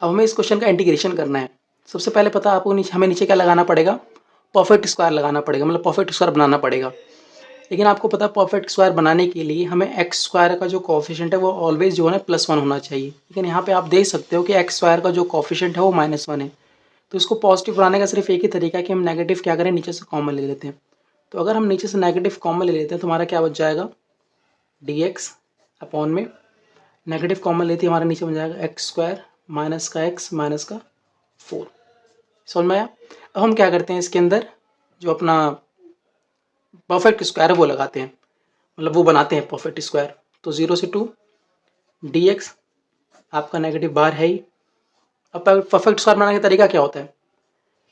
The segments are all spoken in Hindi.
अब हमें इस क्वेश्चन का इंटीग्रेशन करना है। सबसे पहले पता है आपको, हमें नीचे क्या लगाना पड़ेगा, परफेक्ट स्क्वायर लगाना पड़ेगा, मतलब परफेक्ट स्क्वायर बनाना पड़ेगा। लेकिन आपको पता है परफेक्ट स्क्वायर बनाने के लिए हमें एक्स स्क्वायर का जो कोफिशिएंट है वो ऑलवेज जो है ना +1 होना चाहिए। लेकिन यहाँ पे आप देख सकते हो कि एक्स स्क्वायर का जो कोफिशिएंट है वो -1 है। तो इसको पॉजिटिव बनाने का सिर्फ एक ही तरीका है कि हम नेगेटिव क्या करें, नीचे से कॉमन ले लेते हैं। तो अगर हम नीचे से नेगेटिव कॉमन ले लेते हैं तो हमारा क्या बच जाएगा, dx अपॉन में नेगेटिव कॉमन लेते हमारा नीचे बन जाएगा एक्स स्क्वायर माइनस का एक्स माइनस का 4। समझ में आया। अब हम क्या करते हैं, इसके अंदर जो अपना परफेक्ट स्क्वायर है वो लगाते हैं, मतलब वो बनाते हैं परफेक्ट स्क्वायर। तो 0 से 2 dx, आपका नेगेटिव बाहर है ही। अब परफेक्ट स्क्वायर बनाने का तरीका क्या होता है,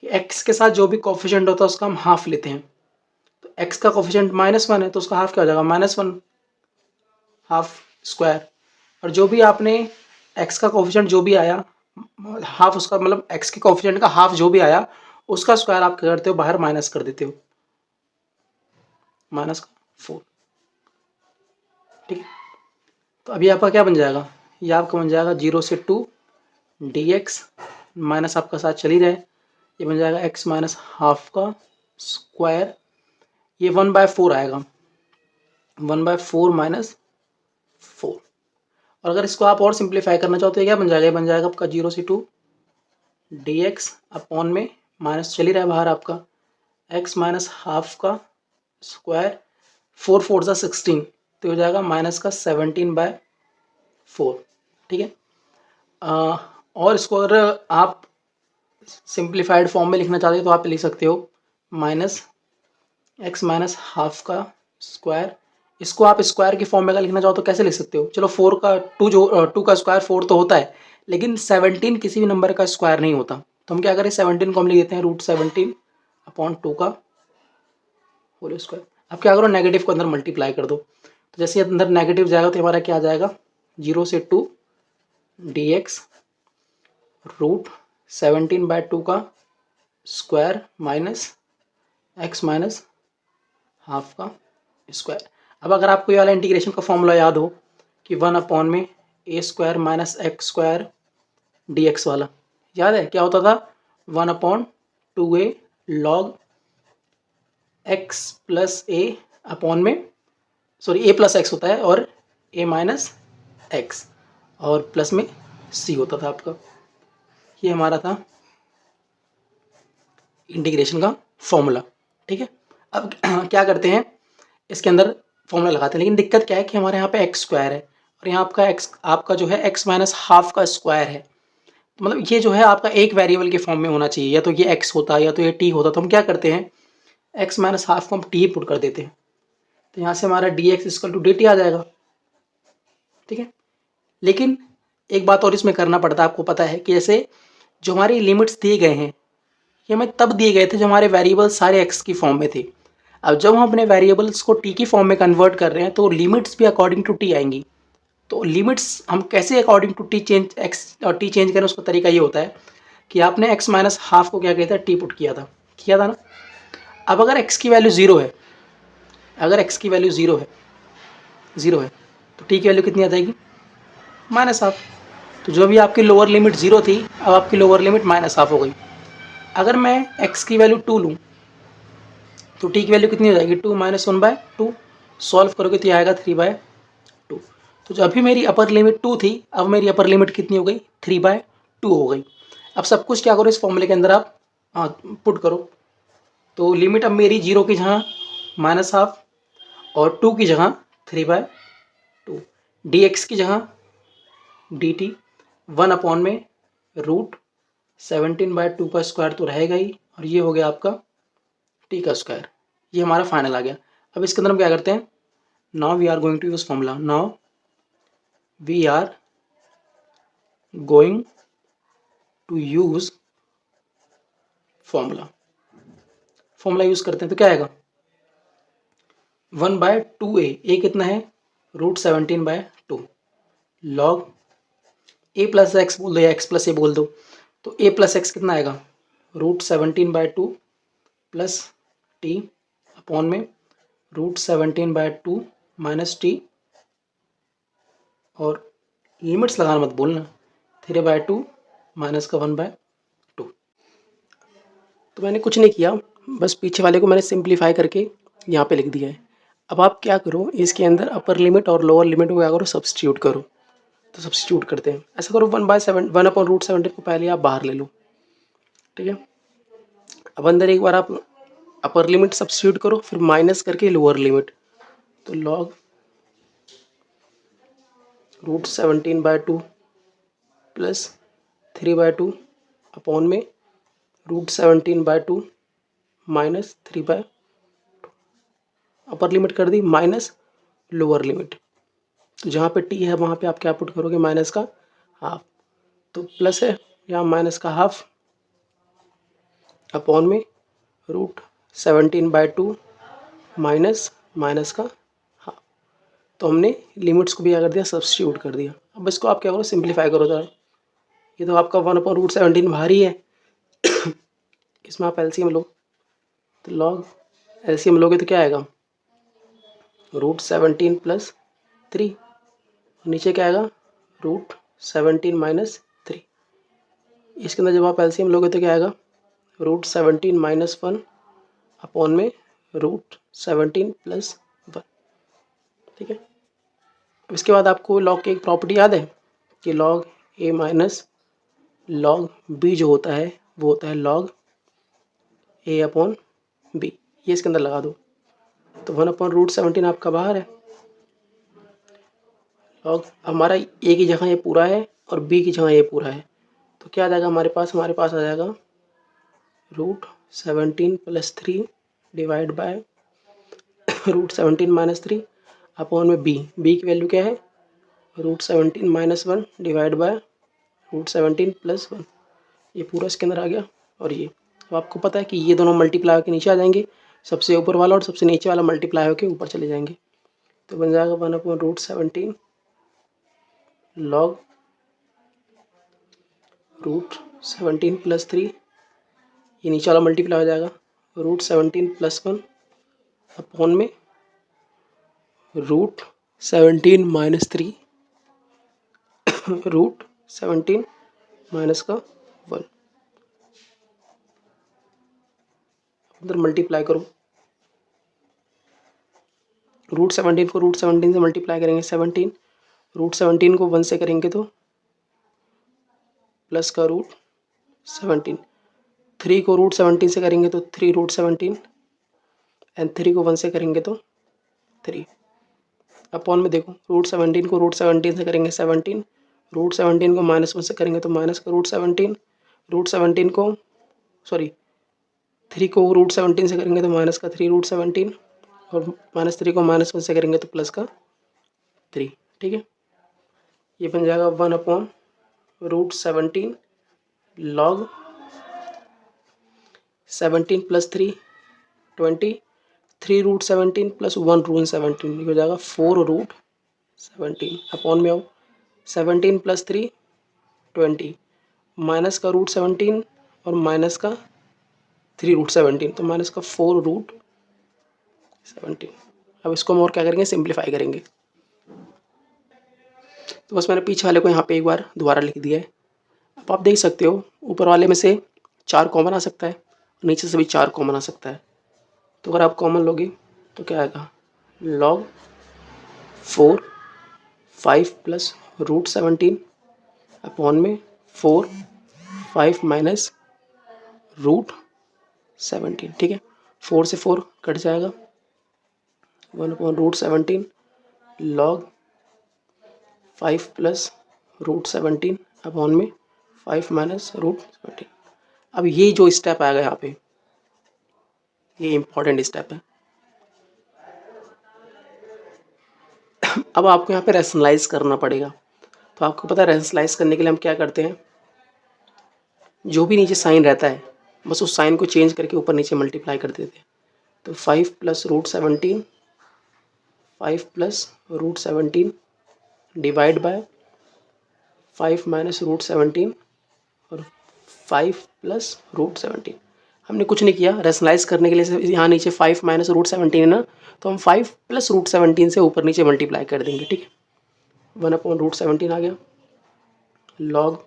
एक्स के साथ जो भी कोफिशिएंट होता है उसका हम हाफ लेते हैं। तो एक्स का कोफिशिएंट -1 है तो उसका हाफ क्या हो जाएगा, -1 हाफ स्क्वायर। और जो भी आपने एक्स का कोफिशिएंट जो भी आया हाफ, उसका मतलब एक्स के कोफिशिएंट का हाफ जो भी आया उसका स्क्वायर आप क्या करते हो, बाहर माइनस कर देते हो, -4। ठीक है। तो अभी आपका क्या बन जाएगा, ये आपका बन जाएगा 0 से 2 dx माइनस आपका साथ चल ही रहे, ये बन जाएगा x माइनस हाफ का स्क्वायर। ये 1/4 आएगा, 1/4 माइनस 4। और अगर इसको आप और सिंप्लीफाई करना चाहो तो ये क्या बन जाएगा, ये बन जाएगा आपका 0 से 2 dx अपॉन में माइनस चल ही रहा है बाहर आपका x माइनस हाफ का स्क्वायर, 4 4 सा 16, तो हो जाएगा माइनस का 17/4। ठीक है। और इसको अगर आप सिंप्लीफाइड फॉर्म में लिखना चाहते हो तो आप लिख सकते हो माइनस एक्स माइनस हाफ का स्क्वायर। इसको आप स्क्वायर की फॉर्म में अगर लिखना चाहो तो कैसे लिख सकते हो, चलो 4 का 2 जो 2 का स्क्वायर 4 तो होता है, लेकिन 17 किसी भी नंबर का स्क्वायर नहीं होता। तो हम क्या करें, 17 को हम लिख देते हैं √17 अपॉन 2 का होल स्क्वायर। अब क्या करो, नेगेटिव को अंदर मल्टीप्लाई कर दो। तो जैसे अंदर नेगेटिव जाएगा तो हमारा क्या आ जाएगा, 0 से 2 dx √17/2 का square minus x minus half का स्क्वायर। अब अगर आपको ये वाला इंटीग्रेशन का फॉर्मूला याद हो कि 1 अपॉन में a square minus x square dx वाला, याद है क्या होता था, 1/2a log x plus a upon में, सॉरी a प्लस एक्स होता है और a माइनस एक्स और प्लस में c होता था आपका। ये हमारा था इंटीग्रेशन का फॉर्मूला। ठीक है। अब क्या करते हैं, इसके अंदर फॉर्मूला लगाते हैं, लेकिन दिक्कत क्या है कि हमारे यहाँ पे एक्स स्क्वायर है और यहाँ आपका जो है एक्स माइनस हाफ का स्क्वायर है। मतलब ये जो है आपका एक वेरिएबल के फॉर्म में होना चाहिए, या तो ये एक्स होता या तो ये टी होता। तो हम क्या करते हैं, एक्स माइनस हाफ को हम टी पुट कर देते हैं, तो यहाँ से हमारा d x equal to d t आ जाएगा। ठीक है। लेकिन एक बात और इसमें करना पड़ता है, आपको पता है कि जैसे जो हमारी लिमिट्स दिए गए हैं ये हमें तब दिए गए थे जब हमारे वेरिएबल्स सारे एक्स की फॉर्म में थे। अब जब हम अपने वेरिएबल्स को टी की फॉर्म में कन्वर्ट कर रहे हैं तो लिमिट्स भी अकॉर्डिंग टू टी आएंगी। तो लिमिट्स हम कैसे according to T change, X और टी चेंज करें, उसका तरीका ये होता है कि आपने एक्स माइनस हाफ को क्या किया था, टी पुट किया था ना। अब अगर एक्स की वैल्यू ज़ीरो है, अगर एक्स की वैल्यू ज़ीरो है तो टी की वैल्यू कितनी आ जाएगी, माइनस हाफ। तो जो भी आपकी लोअर लिमिट 0 थी अब आपकी लोअर लिमिट माइनस हाफ हो गई। अगर मैं एक्स की वैल्यू 2 लूँ तो टी की वैल्यू कितनी हो जाएगी, 2 माइनस 1/2। सॉल्व करोगे तो ये आएगा 3/2। तो जो अभी मेरी अपर लिमिट 2 थी अब मेरी अपर लिमिट कितनी हो गई, 3/2 हो गई। अब सब कुछ क्या करो, इस फॉर्मूले के अंदर आप पुट करो। तो लिमिट अब मेरी 0 की जगह माइनस हाफ और 2 की जगह 3/2, डी एक्स की जगह डी टी 1 अपॉन में √17/2 का स्क्वायर तो रहेगा ही, और ये हो गया आपका टी का स्क्वायर। ये हमारा फाइनल आ गया। अब इसके अंदर हम क्या करते हैं, now we are going to use formula, now we are going to use formula. Formula use करते हैं तो क्या आएगा, 1/2a, ए कितना है √17/2 लॉग ए प्लस एक्स बोल दो या एक्स प्लस ए बोल दो। तो ए प्लस एक्स कितना आएगा, √17/2 प्लस टी अपॉन में √17/2 माइनस टी, और लिमिट्स लगाना मत बोलना, 3/2 माइनस का 1/2। तो मैंने कुछ नहीं किया, बस पीछे वाले को मैंने सिंप्लीफाई करके यहाँ पे लिख दिया है। अब आप क्या करो, इसके अंदर अपर लिमिट और लोअर लिमिट को क्या करो, सब्स्टिट्यूट करो। तो सब्स्टिट्यूट करते हैं, ऐसा करो 1/7 को पहले आप बाहर ले लो, ठीक है। अब अंदर एक बार आप अपर लिमिट सब्स्टिट्यूट करो, फिर माइनस करके लोअर लिमिट, तो लॉग √17/2 प्लस 3/2 अपॉन में √17/2 माइनस 3/2। अपर लिमिट कर दी माइनस लोअर लिमिट, तो जहाँ पे टी है वहाँ पे आप क्या पुट करोगे, माइनस का हाफ, तो प्लस है यहाँ माइनस का हाफ अपॉन में √17/2 माइनस माइनस का हाफ। तो हमने लिमिट्स को भी क्या कर दिया, सब्स्टिट्यूट कर दिया। अब इसको आप क्या करो, सिंप्लीफाई करो जरा। ये तो आपका 1/√17 बाहर ही है, इसमें आप एलसीएम लो, तो लॉग एलसीएम लोगे तो क्या आएगा, √17 + 3, नीचे क्या आएगा, √17 - 3। इसके अंदर जब आप एलसीएम लोगे तो क्या आएगा, √17 - 1 अपॉन में √17 + 1, ठीक है। अब इसके बाद आपको लॉग की एक प्रॉपर्टी याद है कि लॉग ए माइनस लॉग बी जो होता है वो होता है लॉग ए अपॉन बी। ये इसके अंदर लगा दो, तो 1/√17 आपका बाहर है। लॉग हमारा ए की जगह ये पूरा है और बी की जगह ये पूरा है, तो क्या आ जाएगा हमारे पास आ जाएगा √17 + 3 डिवाइड बाय √17 - 3 अपॉन में बी की वैल्यू क्या है, √17 - 1 डिवाइड बाय √17 + 1। ये पूरा इसके अंदर आ गया। और ये अब आपको पता है कि ये दोनों मल्टीप्लाई होकर नीचे आ जाएंगे, सबसे ऊपर वाला और सबसे नीचे वाला मल्टीप्लाई होकर ऊपर चले जाएंगे, तो बन जाएगा 1/√17 लॉग √17 + 3, ये नीचे वाला मल्टीप्लाई हो जाएगा √17 + 1 अपॉन में √17 - 3 √17 माइनस का 1, अंदर मल्टीप्लाई करो, √17 को √17 से मल्टीप्लाई करेंगे 17, √17 को 1 से करेंगे तो प्लस का √17, 3 को √17 से करेंगे तो 3√17 एंड 3 को 1 से करेंगे तो 3 अपॉन में देखो √17 को √17 से करेंगे 17, √17 को -1 से करेंगे तो माइनस का √17, √17 को सॉरी 3 को √17 से करेंगे तो माइनस का 3√17 और -3 को -1 से करेंगे तो प्लस का 3, ठीक है। ये बन जाएगा 1/√17 लॉग 17 + 3 20, 3√17 + 1√17, ये हो जाएगा 4√17 अपॉन में आओ 17 + 3 20 माइनस का √17 और माइनस का 3√17, तो माइनस का 4√17। अब इसको हम और क्या करेंगे, सिंप्लीफाई करेंगे। तो बस मैंने पीछे वाले को यहाँ पे एक बार दोबारा लिख दिया है। अब आप देख सकते हो ऊपर वाले में से 4 कॉमन आ सकता है, नीचे से भी 4 कॉमन आ सकता है, तो अगर आप कॉमन लोगे तो क्या आएगा, लॉग 4 5 + √17 अपॉन में 4 5 माइनस √17, ठीक है। 4 से 4 कट जाएगा, 1/√17 लॉग 5 + √17 अपॉन में 5 माइनस √17। अब ये जो स्टेप आएगा यहाँ पे, ये इम्पॉर्टेंट स्टेप है। अब आपको यहाँ पे रैशनलाइज करना पड़ेगा, तो आपको पता है रैशनलाइज करने के लिए हम क्या करते हैं, जो भी नीचे साइन रहता है बस उस साइन को चेंज करके ऊपर नीचे मल्टीप्लाई कर देते हैं। तो 5 + √17 5 + √17 डिवाइड बाय 5 माइनस √17 और 5 + √17। हमने कुछ नहीं किया, रैशनलाइज करने के लिए यहाँ नीचे 5 माइनस √17 है ना, तो हम 5 + √17 से ऊपर नीचे मल्टीप्लाई कर देंगे, ठीक है। 1/√17 आ गया, लॉग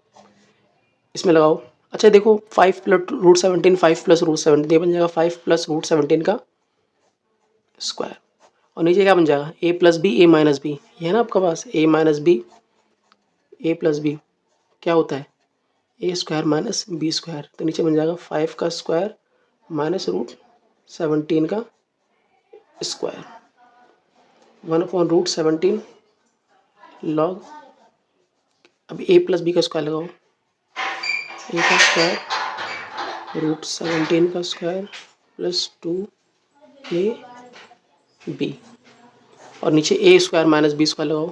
इसमें लगाओ। अच्छा देखो 5 प्लस रूट 17, 5 प्लस रूट 17 ये बन जाएगा 5 प्लस रूट 17 का स्क्वायर। और नीचे क्या बन जाएगा ए प्लस बी ए माइनस बी, ये है ना आपका पास ए माइनस बी ए प्लस बी क्या होता है ए स्क्वायर माइनस बी स्क्वायर। तो नीचे बन जाएगा 5 का स्क्वायर माइनस रूट 17 का स्क्वायर 1/√17 लॉग। अब ए प्लस बी का स्क्वायर लगाओ, ए का स्क्वायर रूट 17 का स्क्वायर प्लस 2 ए बी और नीचे ए स्क्वायर माइनस बी स्क्वायर लगाओ।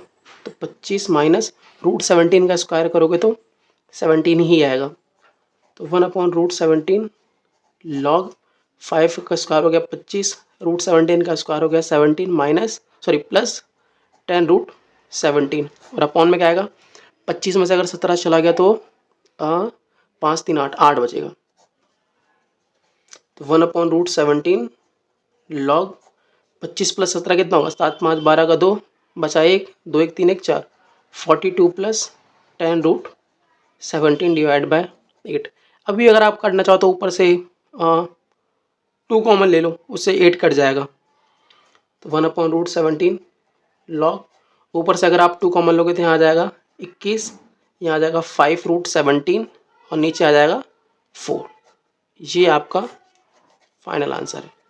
तो 25 माइनस रूट 17 का स्क्वायर करोगे तो 17 ही आएगा। तो 1/√17 लॉग 5 का स्क्वायर हो गया 25, रूट 17 का स्क्वायर हो गया 17 माइनस प्लस 10√17 और अपॉन में क्या आएगा 25 में से अगर 17 चला गया तो 5 3 8 बचेगा। तो 1/√17 लॉग 25 प्लस 17 कितना होगा 7 5 12 का 2 बचा 1 2 1 3 1 4 42 प्लस 10√17 डिवाइड बाय 8। अभी अगर आप करना चाहो तो ऊपर से 2 कॉमन ले लो, उससे 8 कट जाएगा। तो 1/√17 लॉग ऊपर से अगर आप 2 कॉमन लोगे तो यहाँ आ जाएगा 21, यहाँ आ जाएगा 5√17 और नीचे आ जाएगा 4। ये आपका फाइनल आंसर है।